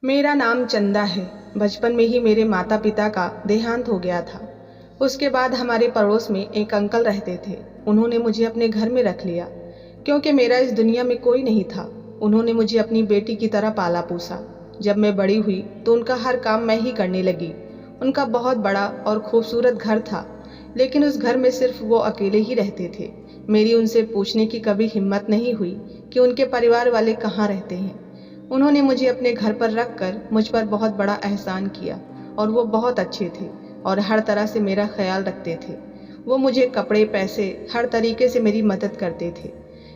मेरा नाम चंदा है। बचपन में ही मेरे माता पिता का देहांत हो गया था। उसके बाद हमारे पड़ोस में एक अंकल रहते थे। उन्होंने मुझे अपने घर में रख लिया क्योंकि मेरा इस दुनिया में कोई नहीं था। उन्होंने मुझे अपनी बेटी की तरह पाला पोसा। जब मैं बड़ी हुई तो उनका हर काम मैं ही करने लगी। उनका बहुत बड़ा और खूबसूरत घर था, लेकिन उस घर में सिर्फ वो अकेले ही रहते थे। मेरी उनसे पूछने की कभी हिम्मत नहीं हुई कि उनके परिवार वाले कहाँ रहते हैं। उन्होंने मुझे अपने घर पर रखकर मुझ पर बहुत बड़ा एहसान किया और वो बहुत अच्छे थे और हर तरह से मेरा ख्याल रखते थे। वो मुझे कपड़े, पैसे, हर तरीके से मेरी मदद करते थे।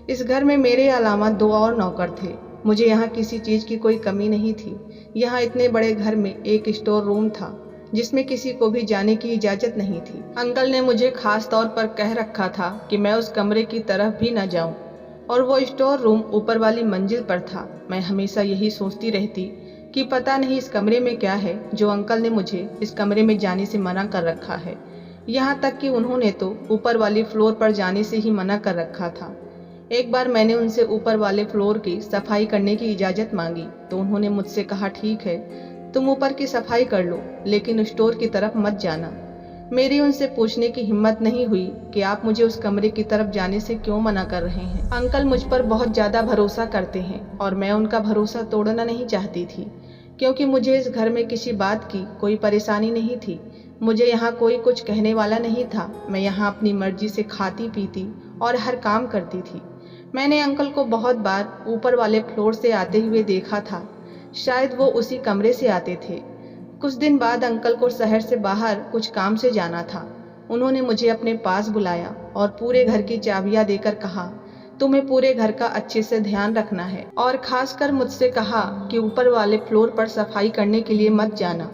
इस घर में मेरे अलावा 2 और नौकर थे। मुझे यहाँ किसी चीज़ की कोई कमी नहीं थी। यहाँ इतने बड़े घर में एक स्टोर रूम था जिसमें किसी को भी जाने की इजाज़त नहीं थी। अंकल ने मुझे खास तौर पर कह रखा था कि मैं उस कमरे की तरफ भी न जाऊं, और वो स्टोर रूम ऊपर वाली मंजिल पर था। मैं हमेशा यही सोचती रहती कि पता नहीं इस कमरे में क्या है जो अंकल ने मुझे इस कमरे में जाने से मना कर रखा है। यहाँ तक कि उन्होंने तो ऊपर वाले फ्लोर पर जाने से ही मना कर रखा था। एक बार मैंने उनसे ऊपर वाले फ्लोर की सफाई करने की इजाज़त मांगी तो उन्होंने मुझसे कहा, ठीक है, तुम ऊपर की सफाई कर लो, लेकिन स्टोर की तरफ मत जाना। मेरी उनसे पूछने की हिम्मत नहीं हुई कि आप मुझे उस कमरे की तरफ जाने से क्यों मना कर रहे हैं। अंकल मुझ पर बहुत ज़्यादा भरोसा करते हैं और मैं उनका भरोसा तोड़ना नहीं चाहती थी, क्योंकि मुझे इस घर में किसी बात की कोई परेशानी नहीं थी। मुझे यहाँ कोई कुछ कहने वाला नहीं था। मैं यहाँ अपनी मर्जी से खाती पीती और हर काम करती थी। मैंने अंकल को बहुत बार ऊपर वाले फ्लोर से आते हुए देखा था। शायद वो उसी कमरे से आते थे। कुछ दिन बाद अंकल को शहर से बाहर कुछ काम से जाना था। उन्होंने मुझे अपने पास बुलाया और पूरे घर की चाबियां देकर कहा, तुम्हें पूरे घर का अच्छे से ध्यान रखना है, और खासकर मुझसे कहा कि ऊपर वाले फ्लोर पर सफाई करने के लिए मत जाना।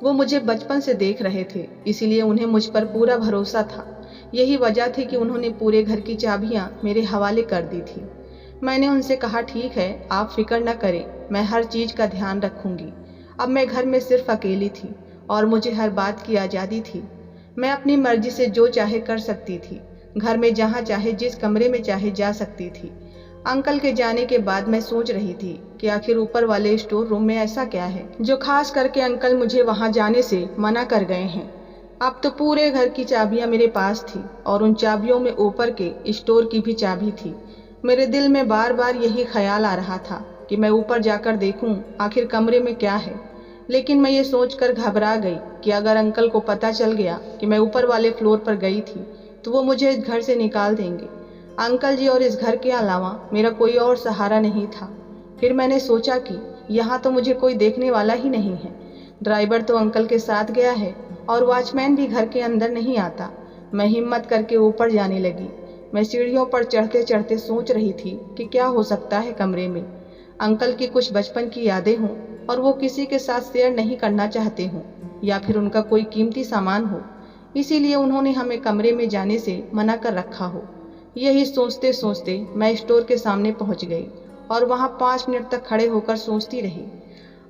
वो मुझे बचपन से देख रहे थे, इसीलिए उन्हें मुझ पर पूरा भरोसा था। यही वजह थी कि उन्होंने पूरे घर की चाबियां मेरे हवाले कर दी थी। मैंने उनसे कहा, ठीक है, आप फिक्र न करें, मैं हर चीज़ का ध्यान रखूंगी। अब मैं घर में सिर्फ अकेली थी और मुझे हर बात की आज़ादी थी। मैं अपनी मर्जी से जो चाहे कर सकती थी। घर में जहाँ चाहे, जिस कमरे में चाहे जा सकती थी। अंकल के जाने के बाद मैं सोच रही थी कि आखिर ऊपर वाले स्टोर रूम में ऐसा क्या है जो खास करके अंकल मुझे वहाँ जाने से मना कर गए हैं। अब तो पूरे घर की चाबियाँ मेरे पास थी और उन चाबियों में ऊपर के स्टोर की भी चाबी थी। मेरे दिल में बार बार यही ख्याल आ रहा था कि मैं ऊपर जाकर देखूं आखिर कमरे में क्या है, लेकिन मैं ये सोचकर घबरा गई कि अगर अंकल को पता चल गया कि मैं ऊपर वाले फ्लोर पर गई थी तो वो मुझे इस घर से निकाल देंगे। अंकल जी और इस घर के अलावा मेरा कोई और सहारा नहीं था। फिर मैंने सोचा कि यहाँ तो मुझे कोई देखने वाला ही नहीं है। ड्राइवर तो अंकल के साथ गया है और वॉचमैन भी घर के अंदर नहीं आता। मैं हिम्मत करके ऊपर जाने लगी। मैं सीढ़ियों पर चढ़ते चढ़ते सोच रही थी कि क्या हो सकता है कमरे में। अंकल की कुछ बचपन की यादें हों और वो किसी के साथ शेयर नहीं करना चाहते हों, या फिर उनका कोई कीमती सामान हो, इसीलिए उन्होंने हमें कमरे में जाने से मना कर रखा हो। यही सोचते सोचते मैं स्टोर के सामने पहुंच गई और वहां 5 मिनट तक खड़े होकर सोचती रही।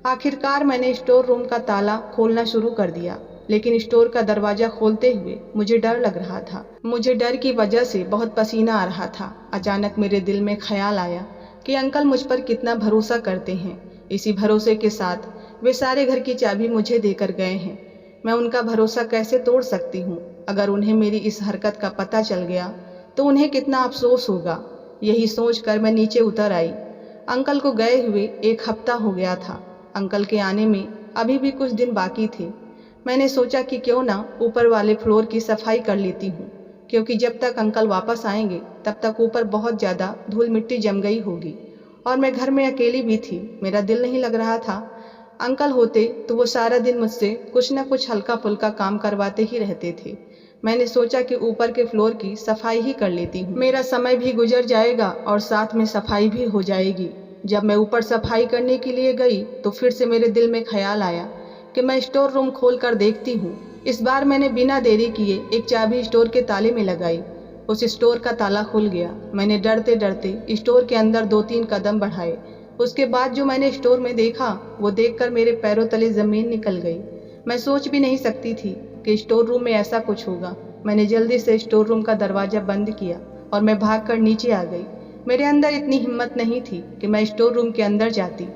आखिरकार मैंने स्टोर रूम का ताला खोलना शुरू कर दिया, लेकिन स्टोर का दरवाजा खोलते हुए मुझे डर लग रहा था। मुझे डर की वजह से बहुत पसीना आ रहा था। अचानक मेरे दिल में ख्याल आया कि अंकल मुझ पर कितना भरोसा करते हैं। इसी भरोसे के साथ वे सारे घर की चाबी मुझे देकर गए हैं। मैं उनका भरोसा कैसे तोड़ सकती हूँ? अगर उन्हें मेरी इस हरकत का पता चल गया तो उन्हें कितना अफसोस होगा। यही सोचकर मैं नीचे उतर आई। अंकल को गए हुए 1 हफ्ता हो गया था। अंकल के आने में अभी भी कुछ दिन बाकी थे। मैंने सोचा कि क्यों ना ऊपर वाले फ्लोर की सफाई कर लेती हूँ, क्योंकि जब तक अंकल वापस आएंगे तब तक ऊपर बहुत ज़्यादा धूल मिट्टी जम गई होगी और मैं घर में अकेली भी थी। मेरा दिल नहीं लग रहा था। अंकल होते तो वो सारा दिन मुझसे कुछ न कुछ हल्का फुल्का काम करवाते ही रहते थे। मैंने सोचा कि ऊपर के फ्लोर की सफाई ही कर लेती हूँ। मेरा समय भी गुजर जाएगा और साथ में सफाई भी हो जाएगी। जब मैं ऊपर सफाई करने के लिए गई तो फिर से मेरे दिल में ख्याल आया कि मैं स्टोर रूम खोल कर देखती हूँ। इस बार मैंने बिना देरी किए एक चाबी स्टोर के ताले में लगाई। उस स्टोर का ताला खुल गया। मैंने डरते डरते स्टोर के अंदर 2-3 कदम बढ़ाए। उसके बाद जो मैंने स्टोर में देखा वो देखकर मेरे पैरों तले ज़मीन निकल गई। मैं सोच भी नहीं सकती थी कि स्टोर रूम में ऐसा कुछ होगा। मैंने जल्दी से स्टोर रूम का दरवाज़ा बंद किया और मैं भागकर नीचे आ गई। मेरे अंदर इतनी हिम्मत नहीं थी कि मैं स्टोर रूम के अंदर जाती।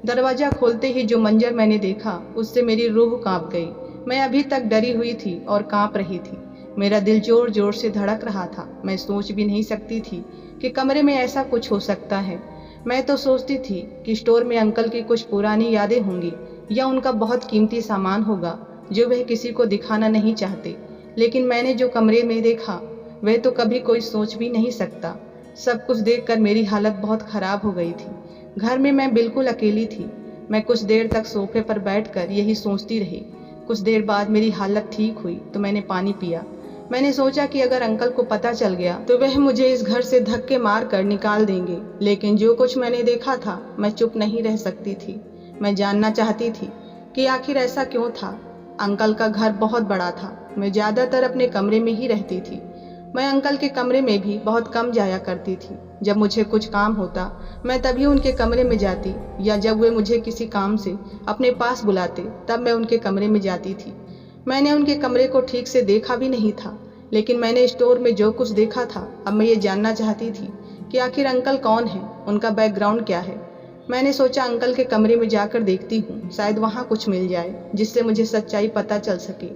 दरवाज़ा खोलते ही जो मंजर मैंने देखा उससे मेरी रूह कांप गई। मैं अभी तक डरी हुई थी और कांप रही थी। मेरा दिल जोर जोर से धड़क रहा था। मैं सोच भी नहीं सकती थी कि कमरे में ऐसा कुछ हो सकता है। मैं तो सोचती थी कि स्टोर में अंकल की कुछ पुरानी यादें होंगी या उनका बहुत कीमती सामान होगा जो वह किसी को दिखाना नहीं चाहते। लेकिन मैंने जो कमरे में देखा वह तो कभी कोई सोच भी नहीं सकता। सब कुछ देखकर मेरी हालत बहुत ख़राब हो गई थी। घर में मैं बिल्कुल अकेली थी। मैं कुछ देर तक सोफे पर बैठकर यही सोचती रही। कुछ देर बाद मेरी हालत ठीक हुई तो मैंने पानी पिया। मैंने सोचा कि अगर अंकल को पता चल गया तो वह मुझे इस घर से धक्के मार कर निकाल देंगे। लेकिन जो कुछ मैंने देखा था मैं चुप नहीं रह सकती थी। मैं जानना चाहती थी कि आखिर ऐसा क्यों था। अंकल का घर बहुत बड़ा था। मैं ज़्यादातर अपने कमरे में ही रहती थी। मैं अंकल के कमरे में भी बहुत कम जाया करती थी। जब मुझे कुछ काम होता मैं तभी उनके कमरे में जाती, या जब वे मुझे किसी काम से अपने पास बुलाते तब मैं उनके कमरे में जाती थी। मैंने उनके कमरे को ठीक से देखा भी नहीं था, लेकिन मैंने स्टोर में जो कुछ देखा था अब मैं ये जानना चाहती थी कि आखिर अंकल कौन है, उनका बैकग्राउंड क्या है। मैंने सोचा अंकल के कमरे में जाकर देखती हूँ, शायद वहाँ कुछ मिल जाए जिससे मुझे सच्चाई पता चल सके।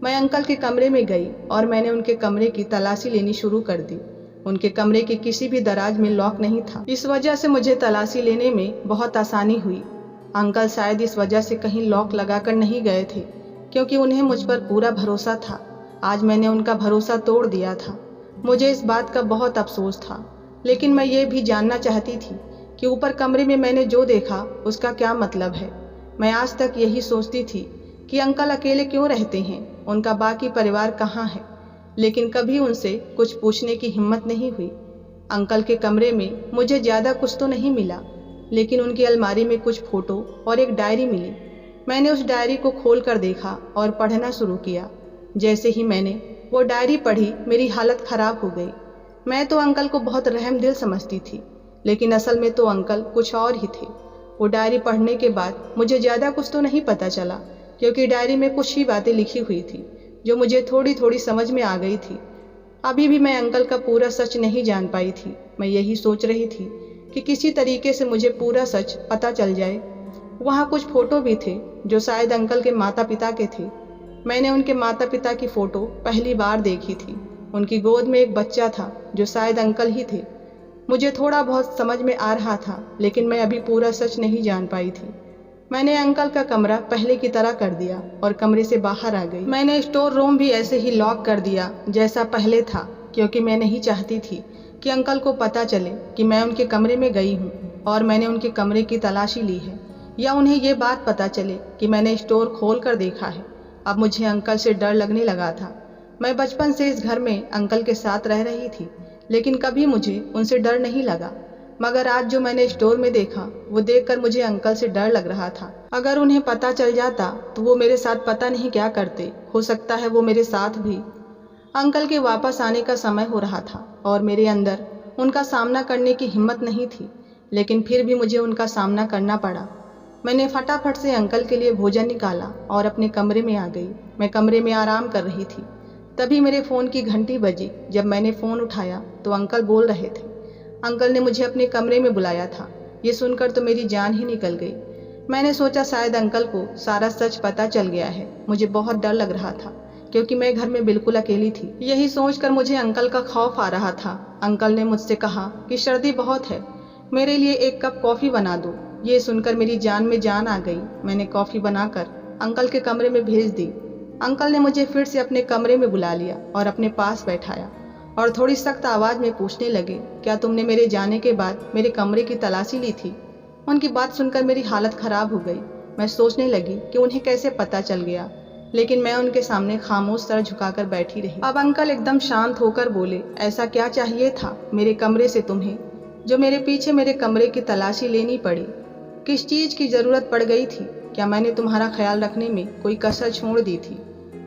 मैं अंकल के कमरे में गई और मैंने उनके कमरे की तलाशी लेनी शुरू कर दी। उनके कमरे के किसी भी दराज में लॉक नहीं था। इस वजह से मुझे तलाशी लेने में बहुत आसानी हुई। अंकल शायद इस वजह से कहीं लॉक लगाकर नहीं गए थे, क्योंकि उन्हें मुझ पर पूरा भरोसा था। आज मैंने उनका भरोसा तोड़ दिया था। मुझे इस बात का बहुत अफसोस था, लेकिन मैं ये भी जानना चाहती थी कि ऊपर कमरे में मैंने जो देखा उसका क्या मतलब है। मैं आज तक यही सोचती थी कि अंकल अकेले क्यों रहते हैं, उनका बाकी परिवार कहाँ है, लेकिन कभी उनसे कुछ पूछने की हिम्मत नहीं हुई। अंकल के कमरे में मुझे ज़्यादा कुछ तो नहीं मिला, लेकिन उनकी अलमारी में कुछ फ़ोटो और एक डायरी मिली। मैंने उस डायरी को खोल कर देखा और पढ़ना शुरू किया। जैसे ही मैंने वो डायरी पढ़ी मेरी हालत ख़राब हो गई। मैं तो अंकल को बहुत रहमदिल समझती थी, लेकिन असल में तो अंकल कुछ और ही थे। वो डायरी पढ़ने के बाद मुझे ज़्यादा कुछ तो नहीं पता चला, क्योंकि डायरी में कुछ ही बातें लिखी हुई थी जो मुझे थोड़ी थोड़ी समझ में आ गई थी। अभी भी मैं अंकल का पूरा सच नहीं जान पाई थी। मैं यही सोच रही थी कि किसी तरीके से मुझे पूरा सच पता चल जाए। वहाँ कुछ फ़ोटो भी थे जो शायद अंकल के माता पिता के थे। मैंने उनके माता पिता की फ़ोटो पहली बार देखी थी। उनकी गोद में एक बच्चा था जो शायद अंकल ही थे। मुझे थोड़ा बहुत समझ में आ रहा था, लेकिन मैं अभी पूरा सच नहीं जान पाई थी। मैंने अंकल का कमरा पहले की तरह कर दिया और कमरे से बाहर आ गई। मैंने स्टोर रूम भी ऐसे ही लॉक कर दिया जैसा पहले था, क्योंकि मैं नहीं चाहती थी कि अंकल को पता चले कि मैं उनके कमरे में गई हूँ और मैंने उनके कमरे की तलाशी ली है, या उन्हें ये बात पता चले कि मैंने स्टोर खोल कर देखा है। अब मुझे अंकल से डर लगने लगा था। मैं बचपन से इस घर में अंकल के साथ रह रही थी, लेकिन कभी मुझे उनसे डर नहीं लगा। मगर आज जो मैंने स्टोर में देखा वो देखकर मुझे अंकल से डर लग रहा था। अगर उन्हें पता चल जाता तो वो मेरे साथ पता नहीं क्या करते। हो सकता है वो मेरे साथ भी। अंकल के वापस आने का समय हो रहा था और मेरे अंदर उनका सामना करने की हिम्मत नहीं थी, लेकिन फिर भी मुझे उनका सामना करना पड़ा। मैंने फटाफट से अंकल के लिए भोजन निकाला और अपने कमरे में आ गई। मैं कमरे में आराम कर रही थी, तभी मेरे फ़ोन की घंटी बजी। जब मैंने फ़ोन उठाया तो अंकल बोल रहे थे। अंकल ने मुझे अपने कमरे में बुलाया था। ये सुनकर तो मेरी जान ही निकल गई। मैंने सोचा शायद अंकल को सारा सच पता चल गया है। मुझे बहुत डर लग रहा था, क्योंकि मैं घर में बिल्कुल अकेली थी। यही सोचकर मुझे अंकल का खौफ आ रहा था। अंकल ने मुझसे कहा कि सर्दी बहुत है, मेरे लिए एक कप कॉफ़ी बना दो। ये सुनकर मेरी जान में जान आ गई। मैंने कॉफ़ी बनाकर अंकल के कमरे में भेज दी। अंकल ने मुझे फिर से अपने कमरे में बुला लिया और अपने पास बैठाया और थोड़ी सख्त आवाज़ में पूछने लगे, क्या तुमने मेरे जाने के बाद मेरे कमरे की तलाशी ली थी? उनकी बात सुनकर मेरी हालत ख़राब हो गई। मैं सोचने लगी कि उन्हें कैसे पता चल गया, लेकिन मैं उनके सामने खामोश सर झुकाकर बैठी रही। अब अंकल एकदम शांत होकर बोले, ऐसा क्या चाहिए था मेरे कमरे से तुम्हें, जो मेरे पीछे मेरे कमरे की तलाशी लेनी पड़ी? किस चीज़ की ज़रूरत पड़ गई थी? क्या मैंने तुम्हारा ख्याल रखने में कोई कसर छोड़ दी थी?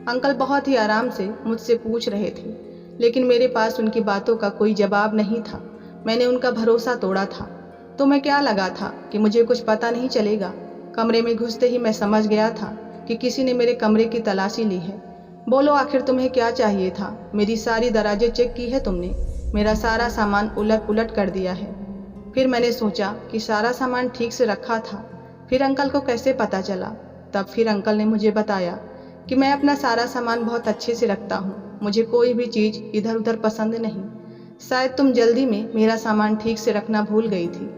अंकल बहुत ही आराम से मुझसे पूछ रहे थे, लेकिन मेरे पास उनकी बातों का कोई जवाब नहीं था। मैंने उनका भरोसा तोड़ा था। तो मैं क्या लगा था कि मुझे कुछ पता नहीं चलेगा। कमरे में घुसते ही मैं समझ गया था कि किसी ने मेरे कमरे की तलाशी ली है। बोलो, आखिर तुम्हें क्या चाहिए था? मेरी सारी दराजें चेक की है तुमने, मेरा सारा सामान उलट पुलट कर दिया है। फिर मैंने सोचा कि सारा सामान ठीक से रखा था। फिर अंकल को कैसे पता चला? तब फिर अंकल ने मुझे बताया कि मैं अपना सारा सामान बहुत अच्छे से रखता हूँ, मुझे कोई भी चीज़ इधर उधर पसंद नहीं। शायद तुम जल्दी में मेरा सामान ठीक से रखना भूल गई थी।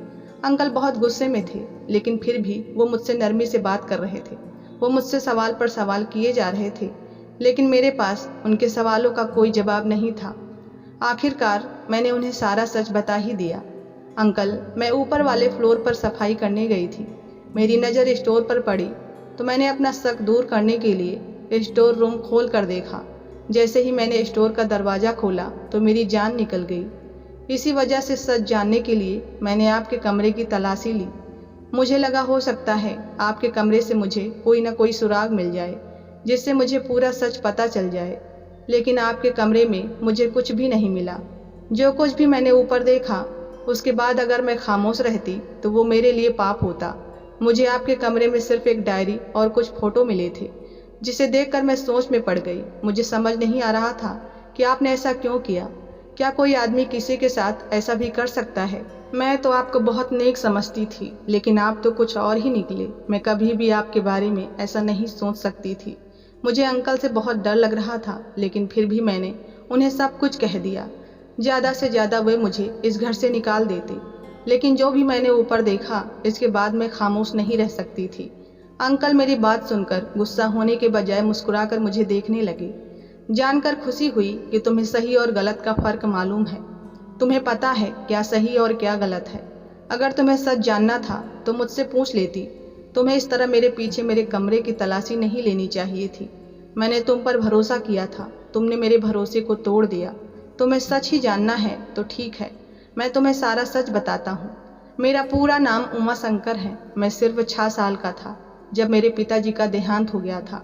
अंकल बहुत गुस्से में थे, लेकिन फिर भी वो मुझसे नरमी से बात कर रहे थे। वो मुझसे सवाल पर सवाल किए जा रहे थे, लेकिन मेरे पास उनके सवालों का कोई जवाब नहीं था। आखिरकार मैंने उन्हें सारा सच बता ही दिया। अंकल, मैं ऊपर वाले फ्लोर पर सफाई करने गई थी। मेरी नज़र स्टोर पर पड़ी तो मैंने अपना शक दूर करने के लिए स्टोर रूम खोल कर देखा। जैसे ही मैंने स्टोर का दरवाज़ा खोला तो मेरी जान निकल गई। इसी वजह से सच जानने के लिए मैंने आपके कमरे की तलाशी ली। मुझे लगा हो सकता है आपके कमरे से मुझे कोई ना कोई सुराग मिल जाए, जिससे मुझे पूरा सच पता चल जाए। लेकिन आपके कमरे में मुझे कुछ भी नहीं मिला। जो कुछ भी मैंने ऊपर देखा, उसके बाद अगर मैं खामोश रहती तो वो मेरे लिए पाप होता। मुझे आपके कमरे में सिर्फ एक डायरी और कुछ फ़ोटो मिले थे, जिसे देखकर मैं सोच में पड़ गई। मुझे समझ नहीं आ रहा था कि आपने ऐसा क्यों किया। क्या कोई आदमी किसी के साथ ऐसा भी कर सकता है? मैं तो आपको बहुत नेक समझती थी, लेकिन आप तो कुछ और ही निकले। मैं कभी भी आपके बारे में ऐसा नहीं सोच सकती थी। मुझे अंकल से बहुत डर लग रहा था, लेकिन फिर भी मैंने उन्हें सब कुछ कह दिया। ज़्यादा से ज़्यादा वे मुझे इस घर से निकाल देते, लेकिन जो भी मैंने ऊपर देखा, इसके बाद मैं खामोश नहीं रह सकती थी। अंकल मेरी बात सुनकर गुस्सा होने के बजाय मुस्कुराकर मुझे देखने लगे। जानकर खुशी हुई कि तुम्हें सही और गलत का फ़र्क मालूम है। तुम्हें पता है क्या सही और क्या गलत है। अगर तुम्हें सच जानना था तो मुझसे पूछ लेती। तुम्हें इस तरह मेरे पीछे मेरे कमरे की तलाशी नहीं लेनी चाहिए थी। मैंने तुम पर भरोसा किया था, तुमने मेरे भरोसे को तोड़ दिया। तुम्हें सच ही जानना है तो ठीक है, मैं तुम्हें सारा सच बताता हूँ। मेरा पूरा नाम उमा शंकर है। मैं सिर्फ 6 साल का था जब मेरे पिताजी का देहांत हो गया था।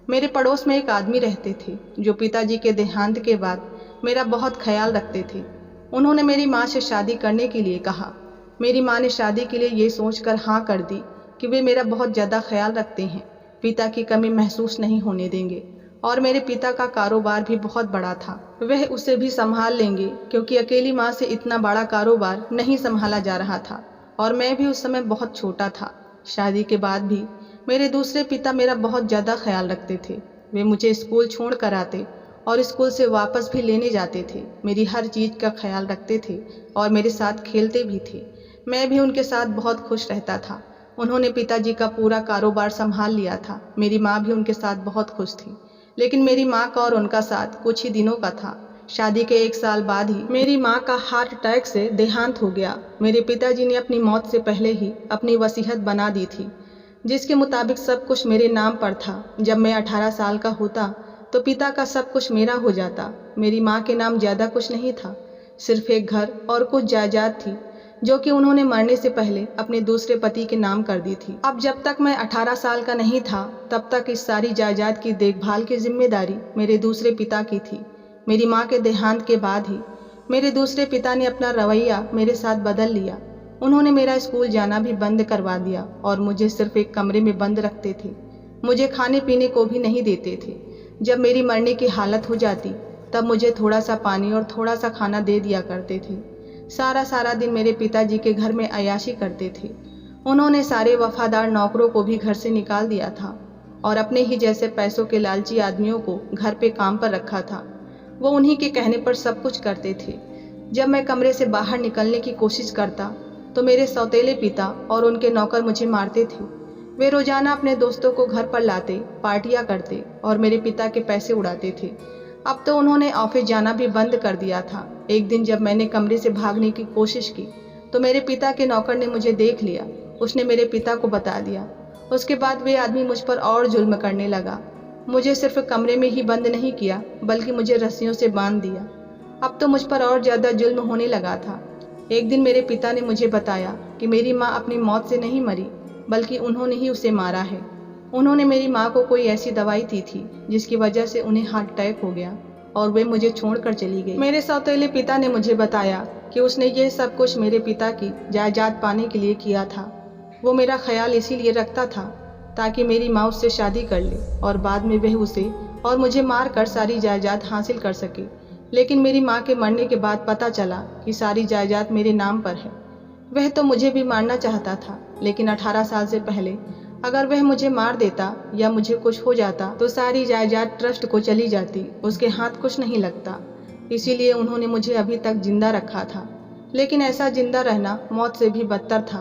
मेरे पड़ोस में एक आदमी रहते थे जो पिताजी के देहांत के बाद मेरा बहुत ख्याल रखते थे। उन्होंने मेरी माँ से शादी करने के लिए कहा। मेरी माँ ने शादी के लिए ये सोचकर हाँ कर दी कि वे मेरा बहुत ज़्यादा ख्याल रखते हैं, पिता की कमी महसूस नहीं होने देंगे। और मेरे पिता का कारोबार भी बहुत बड़ा था, वह उसे भी संभाल लेंगे, क्योंकि अकेली माँ से इतना बड़ा कारोबार नहीं संभाला जा रहा था। और मैं भी उस समय बहुत छोटा था। शादी के बाद भी मेरे दूसरे पिता मेरा बहुत ज़्यादा ख्याल रखते थे। वे मुझे स्कूल छोड़ कर आते और स्कूल से वापस भी लेने जाते थे। मेरी हर चीज़ का ख्याल रखते थे और मेरे साथ खेलते भी थे। मैं भी उनके साथ बहुत खुश रहता था। उन्होंने पिताजी का पूरा कारोबार संभाल लिया था। मेरी माँ भी उनके साथ बहुत खुश थी, लेकिन मेरी माँ का और उनका साथ कुछ ही दिनों का था। शादी के 1 साल बाद ही मेरी माँ का हार्ट अटैक से देहांत हो गया। मेरे पिताजी ने अपनी मौत से पहले ही अपनी वसीयत बना दी थी, जिसके मुताबिक सब कुछ मेरे नाम पर था। जब मैं 18 साल का होता तो पिता का सब कुछ मेरा हो जाता। मेरी माँ के नाम ज़्यादा कुछ नहीं था, सिर्फ एक घर और कुछ जायदाद थी, जो कि उन्होंने मरने से पहले अपने दूसरे पति के नाम कर दी थी। अब जब तक मैं 18 साल का नहीं था, तब तक इस सारी जायदाद की देखभाल की जिम्मेदारी मेरे दूसरे पिता की थी। मेरी माँ के देहांत के बाद ही मेरे दूसरे पिता ने अपना रवैया मेरे साथ बदल लिया। उन्होंने मेरा स्कूल जाना भी बंद करवा दिया और मुझे सिर्फ एक कमरे में बंद रखते थे। मुझे खाने पीने को भी नहीं देते थे। जब मेरी मरने की हालत हो जाती, तब मुझे थोड़ा सा पानी और थोड़ा सा खाना दे दिया करते थे। सारा दिन मेरे पिताजी के घर में अय्याशी करते थे। उन्होंने सारे वफादार नौकरों को भी घर से निकाल दिया था और अपने ही जैसे पैसों के लालची आदमियों को घर पे काम पर रखा था। वो उन्हीं के कहने पर सब कुछ करते थे। जब मैं कमरे से बाहर निकलने की कोशिश करता तो मेरे सौतेले पिता और उनके नौकर मुझे मारते थे। वे रोजाना अपने दोस्तों को घर पर लाते, पार्टियां करते और मेरे पिता के पैसे उड़ाते थे। अब तो उन्होंने ऑफिस जाना भी बंद कर दिया था। एक दिन जब मैंने कमरे से भागने की कोशिश की तो मेरे पिता के नौकर ने मुझे देख लिया। उसने मेरे पिता को बता दिया। उसके बाद वे आदमी मुझ पर और जुल्म करने लगा। मुझे सिर्फ कमरे में ही बंद नहीं किया, बल्कि मुझे रस्सियों से बांध दिया। अब तो मुझ पर और ज़्यादा जुल्म होने लगा था। एक दिन मेरे पिता ने मुझे बताया कि मेरी माँ अपनी मौत से नहीं मरी, बल्कि उन्होंने ही उसे मारा है। उन्होंने मेरी माँ को कोई ऐसी दवाई दी थी जिसकी वजह से उन्हें हार्ट अटैक हो गया और वे मुझे छोड़कर चली गई। मेरे सौतेले पिता ने मुझे बताया कि उसने ये सब कुछ मेरे पिता की जायदाद पाने के लिए किया था। वो मेरा ख्याल इसीलिए रखता था ताकि मेरी माँ उससे शादी कर ले और बाद में वह उसे और मुझे मार कर सारी जायदाद हासिल कर सके। लेकिन मेरी माँ के मरने के बाद पता चला कि सारी जायदाद मेरे नाम पर है। वह तो मुझे भी मारना चाहता था, लेकिन 18 साल से पहले अगर वह मुझे मार देता या मुझे कुछ हो जाता तो सारी जायदाद ट्रस्ट को चली जाती, उसके हाथ कुछ नहीं लगता। इसीलिए उन्होंने मुझे अभी तक जिंदा रखा था। लेकिन ऐसा जिंदा रहना मौत से भी बदतर था।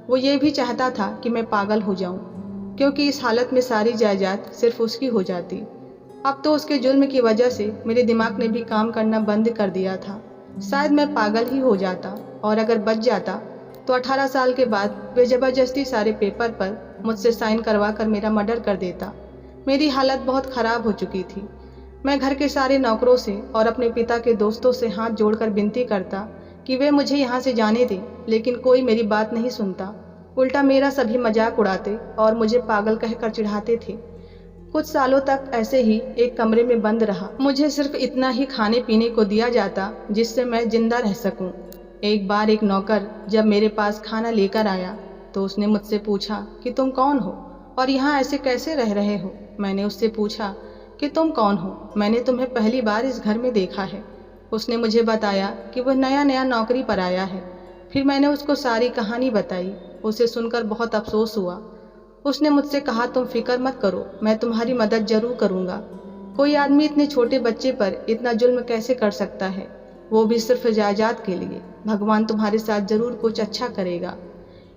वो ये भी चाहता था कि मैं पागल हो जाऊं, क्योंकि इस हालत में सारी जायदाद सिर्फ उसकी हो जाती। अब तो उसके जुल्म की वजह से मेरे दिमाग ने भी काम करना बंद कर दिया था। शायद मैं पागल ही हो जाता, और अगर बच जाता तो 18 साल के बाद वे जबरदस्ती सारे पेपर पर मुझसे साइन करवा कर मेरा मर्डर कर देता। मेरी हालत बहुत ख़राब हो चुकी थी। मैं घर के सारे नौकरों से और अपने पिता के दोस्तों से हाथ जोड़कर विनती करता कि वे मुझे यहाँ से जाने दें, लेकिन कोई मेरी बात नहीं सुनता। उल्टा मेरा सभी मजाक उड़ाते और मुझे पागल कहकर चिढ़ाते थे। कुछ सालों तक ऐसे ही एक कमरे में बंद रहा। मुझे सिर्फ इतना ही खाने पीने को दिया जाता जिससे मैं जिंदा रह सकूं। एक बार एक नौकर जब मेरे पास खाना लेकर आया तो उसने मुझसे पूछा कि तुम कौन हो और यहाँ ऐसे कैसे रह रहे हो। मैंने उससे पूछा कि तुम कौन हो, मैंने तुम्हें पहली बार इस घर में देखा है। उसने मुझे बताया कि वह नया नया नौकरी पर आया है। फिर मैंने उसको सारी कहानी बताई। उसे सुनकर बहुत अफसोस हुआ। उसने मुझसे कहा, तुम फिक्र मत करो, मैं तुम्हारी मदद जरूर करूँगा। कोई आदमी इतने छोटे बच्चे पर इतना जुल्म कैसे कर सकता है, वो भी सिर्फ जायदाद के लिए। भगवान तुम्हारे साथ जरूर कुछ अच्छा करेगा।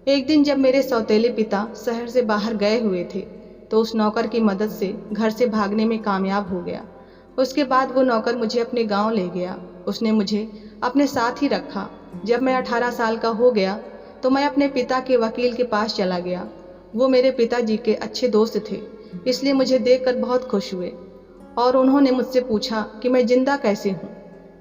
एक दिन जब मेरे सौतेले पिता शहर से बाहर गए हुए थे तो उस नौकर की मदद से घर से भागने में कामयाब हो गया। उसके बाद वो नौकर मुझे अपने गांव ले गया। उसने मुझे अपने साथ ही रखा। जब मैं 18 साल का हो गया तो मैं अपने पिता के वकील के पास चला गया। वो मेरे पिताजी के अच्छे दोस्त थे, इसलिए मुझे देखकर बहुत खुश हुए और उन्होंने मुझसे पूछा कि मैं जिंदा कैसे हूँ।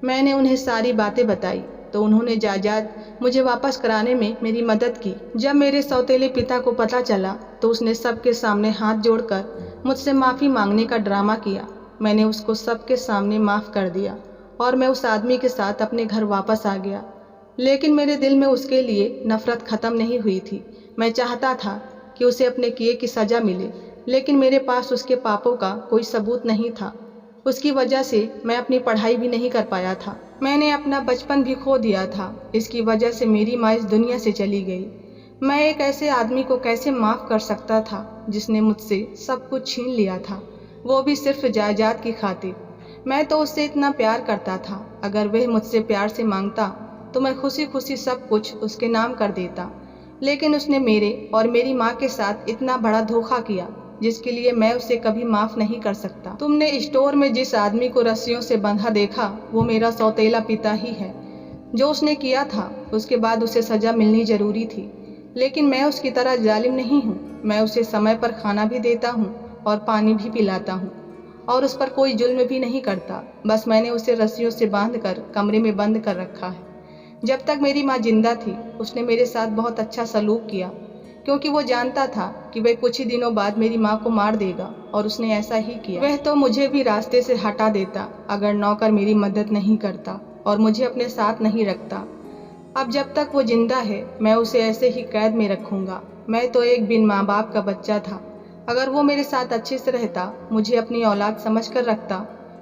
मैंने उन्हें सारी बातें बताई तो उन्होंने जायदाद मुझे वापस कराने में मेरी मदद की। जब मेरे सौतेले पिता को पता चला तो उसने सबके सामने हाथ जोड़कर मुझसे माफ़ी मांगने का ड्रामा किया। मैंने उसको सबके सामने माफ़ कर दिया और मैं उस आदमी के साथ अपने घर वापस आ गया। लेकिन मेरे दिल में उसके लिए नफ़रत ख़त्म नहीं हुई थी। मैं चाहता था कि उसे अपने किए की सज़ा मिले, लेकिन मेरे पास उसके पापों का कोई सबूत नहीं था। उसकी वजह से मैं अपनी पढ़ाई भी नहीं कर पाया था। मैंने अपना बचपन भी खो दिया था। इसकी वजह से मेरी माँ इस दुनिया से चली गई। मैं एक ऐसे आदमी को कैसे माफ़ कर सकता था जिसने मुझसे सब कुछ छीन लिया था, वो भी सिर्फ जायदाद की खातिर। मैं तो उससे इतना प्यार करता था। अगर वह मुझसे प्यार से मांगता तो मैं खुशी खुशी सब कुछ उसके नाम कर देता। लेकिन उसने मेरे और मेरी माँ के साथ इतना बड़ा धोखा किया जिसके लिए मैं उसे कभी माफ़ नहीं कर सकता। तुमने स्टोर में जिस आदमी को रस्सियों से बंधा देखा वो मेरा सौतेला पिता ही है। जो उसने किया था उसके बाद उसे सज़ा मिलनी ज़रूरी थी, लेकिन मैं उसकी तरह जालिम नहीं हूँ। मैं उसे समय पर खाना भी देता हूँ और पानी भी पिलाता हूँ और उस पर कोई जुल्म भी नहीं करता। बस मैंने उसे रस्सियों से बांधकर कमरे में बंद कर रखा है। जब तक मेरी माँ जिंदा थी उसने मेरे साथ बहुत अच्छा सलूक किया, क्योंकि वो जानता था कि वह कुछ ही दिनों बाद मेरी माँ को मार देगा, और उसने ऐसा ही किया। वह तो मुझे भी रास्ते से हटा देता अगर नौकर मेरी मदद नहीं करता और मुझे अपने साथ नहीं रखता। अब जब तक वो जिंदा है मैं उसे ऐसे ही कैद में रखूँगा। मैं तो एक बिन माँ बाप का बच्चा था। अगर वो मेरे साथ अच्छे से रहता, मुझे अपनी औलाद समझ कर रखता,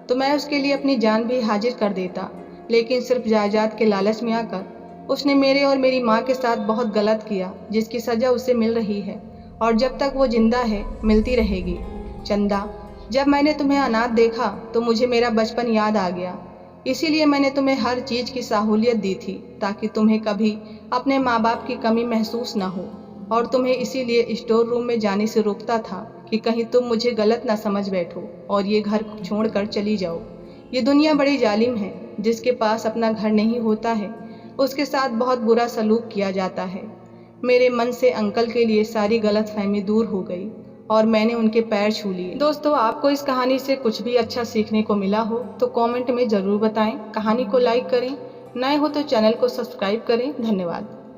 तो मैं उसके लिए अपनी जान भी हाजिर कर देता। लेकिन सिर्फ जायदाद के लालच में आकर उसने मेरे और मेरी माँ के साथ बहुत गलत किया, जिसकी सज़ा उसे मिल रही है और जब तक वो जिंदा है मिलती रहेगी। चंदा, जब मैंने तुम्हें अनाथ देखा तो मुझे मेरा बचपन याद आ गया। इसीलिए मैंने तुम्हें हर चीज़ की सहूलियत दी थी ताकि तुम्हें कभी अपने माँ बाप की कमी महसूस ना हो, और तुम्हें इसीलिए स्टोर रूम में जाने से रोकता था कि कहीं तुम मुझे गलत ना समझ बैठो और ये घर छोड़कर चली जाओ। ये दुनिया बड़ी जालिम है। जिसके पास अपना घर नहीं होता है उसके साथ बहुत बुरा सलूक किया जाता है। मेरे मन से अंकल के लिए सारी गलतफहमी दूर हो गई और मैंने उनके पैर छू लिए। दोस्तों, आपको इस कहानी से कुछ भी अच्छा सीखने को मिला हो तो कमेंट में ज़रूर बताएं। कहानी को लाइक करें, नए हो तो चैनल को सब्सक्राइब करें। धन्यवाद।